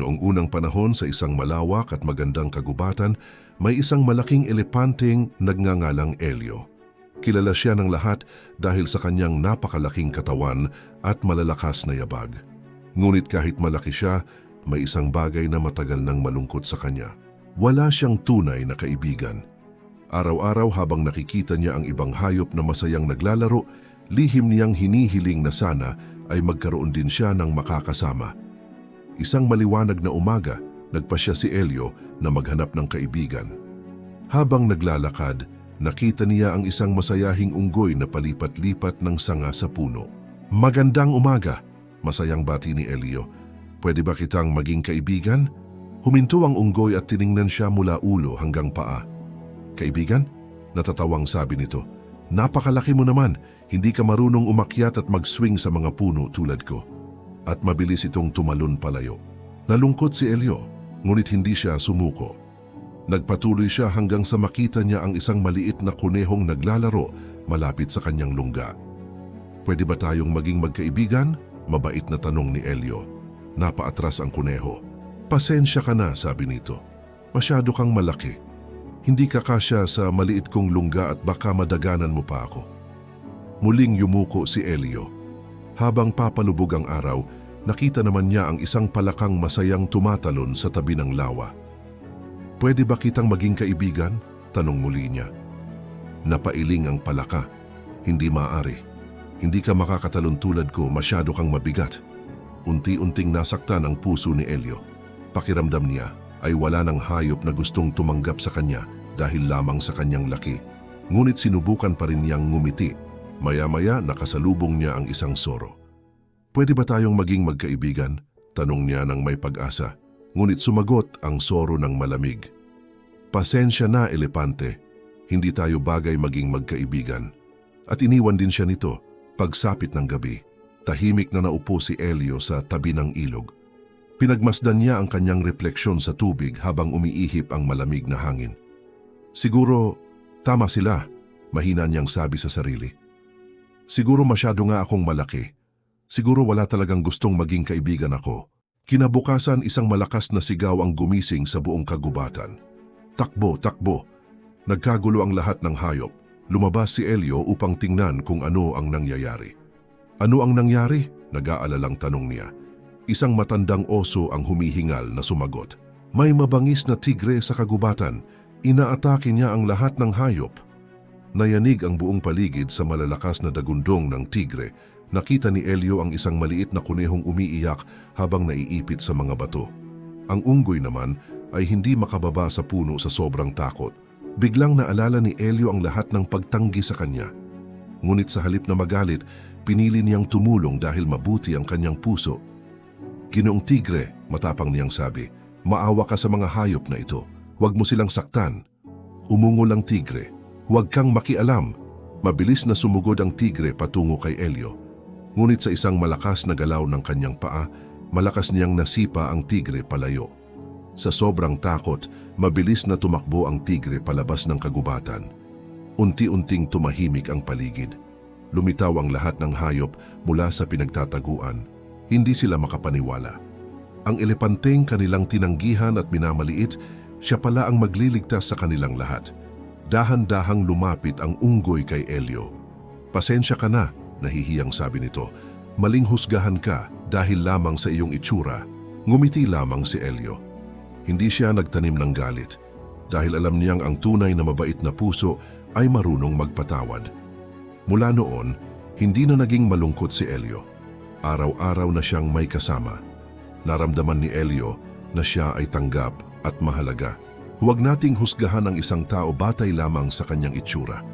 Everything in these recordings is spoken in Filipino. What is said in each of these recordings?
Noong unang panahon sa isang malawak at magandang kagubatan, may isang malaking elepanteng nagngangalang Elio. Kilala siya ng lahat dahil sa kanyang napakalaking katawan at malalakas na yabag. Ngunit kahit malaki siya, may isang bagay na matagal nang malungkot sa kanya. Wala siyang tunay na kaibigan. Araw-araw habang nakikita niya ang ibang hayop na masayang naglalaro, lihim niyang hinihiling na sana ay magkaroon din siya ng makakasama. Isang maliwanag na umaga, nagpasya si Elio na maghanap ng kaibigan. Habang naglalakad, nakita niya ang isang masayahing unggoy na palipat-lipat ng sanga sa puno. "Magandang umaga," masayang bati ni Elio. "Pwede ba kitang maging kaibigan?" Huminto ang unggoy at tiningnan siya mula ulo hanggang paa. "Kaibigan?" natatawang sabi nito. "Napakalaki mo naman, hindi ka marunong umakyat at mag-swing sa mga puno tulad ko." At mabilis itong tumalon palayo. Nalungkot si Elio, ngunit hindi siya sumuko. Nagpatuloy siya hanggang sa makita niya ang isang maliit na kunehong naglalaro malapit sa kanyang lungga. "Pwede ba tayong maging magkaibigan?" mabait na tanong ni Elio. Napaatras ang kuneho. "Pasensya ka na," sabi nito. "Masyado kang malaki. Hindi ka kasya sa maliit kong lungga at baka madaganan mo pa ako." Muling yumuko si Elio. Habang papalubog ang araw, nakita naman niya ang isang palakang masayang tumatalon sa tabi ng lawa. "Pwede ba kitang maging kaibigan?" tanong muli niya. Napailing ang palaka. "Hindi maaari. Hindi ka makakatalon tulad ko, masyado kang mabigat." Unti-unting nasaktan ang puso ni Elio. Pakiramdam niya ay wala ng hayop na gustong tumanggap sa kanya dahil lamang sa kanyang laki. Ngunit sinubukan pa rin niyang ngumiti. Maya-maya nakasalubong niya ang isang soro. "Pwede ba tayong maging magkaibigan?" tanong niya ng may pag-asa. Ngunit sumagot ang soro ng malamig. "Pasensya na, elepante. Hindi tayo bagay maging magkaibigan." At iniwan din siya nito. Pagsapit ng gabi, tahimik na naupo si Elio sa tabi ng ilog. Pinagmasdan niya ang kanyang refleksyon sa tubig habang umiihip ang malamig na hangin. "Siguro, tama sila," mahina niyang sabi sa sarili. "Siguro masyado nga akong malaki. Siguro wala talagang gustong maging kaibigan ako." Kinabukasan, isang malakas na sigaw ang gumising sa buong kagubatan. "Takbo, takbo!" Nagkagulo ang lahat ng hayop. Lumabas si Elio upang tingnan kung ano ang nangyayari. "Ano ang nangyari?" nag-aalalang tanong niya. Isang matandang oso ang humihingal na sumagot. "May mabangis na tigre sa kagubatan. Inaatake niya ang lahat ng hayop." Nayanig ang buong paligid sa malalakas na dagundong ng tigre. Nakita ni Elio ang isang maliit na kunehong umiiyak habang naiipit sa mga bato. Ang unggoy naman ay hindi makababa sa puno sa sobrang takot. Biglang naalala ni Elio ang lahat ng pagtanggi sa kanya. Ngunit sa halip na magalit, pinili niyang tumulong dahil mabuti ang kanyang puso. "Ginoong tigre," matapang niyang sabi, "maawa ka sa mga hayop na ito. Huwag mo silang saktan." Umungol ang tigre. "Huwag kang makialam." Mabilis na sumugod ang tigre patungo kay Elio. Ngunit sa isang malakas na galaw ng kanyang paa, malakas niyang nasipa ang tigre palayo. Sa sobrang takot, mabilis na tumakbo ang tigre palabas ng kagubatan. Unti-unting tumahimik ang paligid. Lumitaw ang lahat ng hayop mula sa pinagtataguan. Hindi sila makapaniwala. Ang elepanteng kanilang tinanggihan at minamaliit, siya pala ang magliligtas sa kanilang lahat. Dahan-dahang lumapit ang unggoy kay Elio. "Pasensya ka na," nahihiyang sabi nito. "Maling husgahan ka dahil lamang sa iyong itsura." Ngumiti lamang si Elio. Hindi siya nagtanim ng galit dahil alam niyang ang tunay na mabait na puso ay marunong magpatawad. Mula noon, hindi na naging malungkot si Elio. Araw-araw na siyang may kasama. Naramdaman ni Elio na siya ay tanggap at mahalaga. Huwag nating husgahan ang isang tao batay lamang sa kanyang itsura.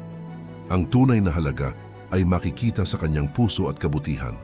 Ang tunay na halaga ay makikita sa kanyang puso at kabutihan.